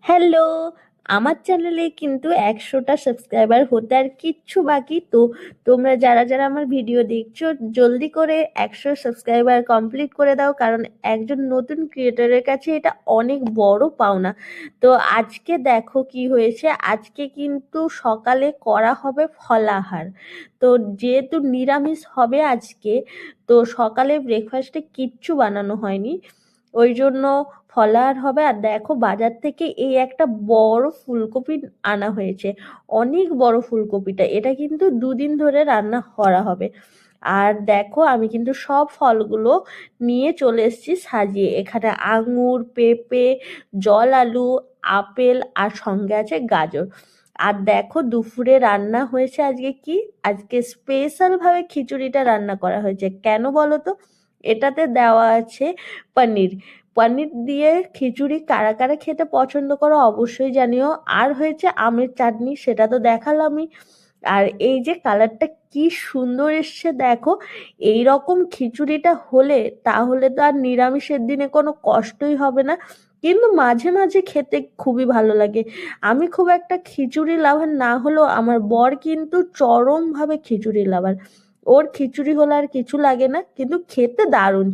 Hello! আমার চ্যানেলে কিন্তু ১০০টা সাবস্ক্রাইবার হতে আর কিচ্ছু বাকি। তো তোমরা যারা আমার ভিডিও দেখছো জলদি করে ১০০ সাবস্ক্রাইবার কমপ্লিট করে দাও, কারণ একজন নতুন ক্রিয়েটরের কাছে এটা অনেক বড় পাওনা। তো আজকে দেখো কি হয়েছে, আজকে কিন্তু সকালে করা হবে ফলাহার। তো যেহেতু নিরামিষ হবে আজকে, তো সকালে ব্রেকফাস্টে কিচ্ছু বানানো হয়নি, ওই জন্য ফলাহার হবে। আর দেখো বাজার থেকে এই একটা বড় ফুলকপি আনা হয়েছে, অনেক বড় ফুলকপিটা, এটা কিন্তু ২ দিন ধরে রান্না করা হবে। আর দেখো আমি কিন্তু সব ফলগুলো নিয়ে চলে এসেছি সাজিয়ে, এখানে আঙুর, পেঁপে, জল আলু, আপেল আর সঙ্গে আছে গাজর। আর দেখো দুপুরে রান্না হয়েছে আজকে কি, আজকে স্পেশাল ভাবে খিচুড়িটা রান্না করা হয়েছে। কেন বলো তো? এটাতে দেওয়া আছে পনির। পনির দিয়ে খিচুড়ি কারা কারা খেতে পছন্দ করো অবশ্যই জানিও। আর হয়েছে আমের চাটনি, সেটা তো দেখালামই। আর এই যে কালারটা কি সুন্দর এসছে দেখো, এই রকম খিচুড়িটা হলে তাহলে তো আর নিরামিষের দিনে কোনো কষ্টই হবে না। কিন্তু মাঝে মাঝে খেতে খুবই ভালো লাগে। আমি খুব একটা খিচুড়ি লাভার না হলেও আমার বর কিন্তু চরমভাবে খিচুড়ি লাভার। ওর খিচুড়ি হলে আর কিছু লাগে না, কিন্তু খেতে দারুণ।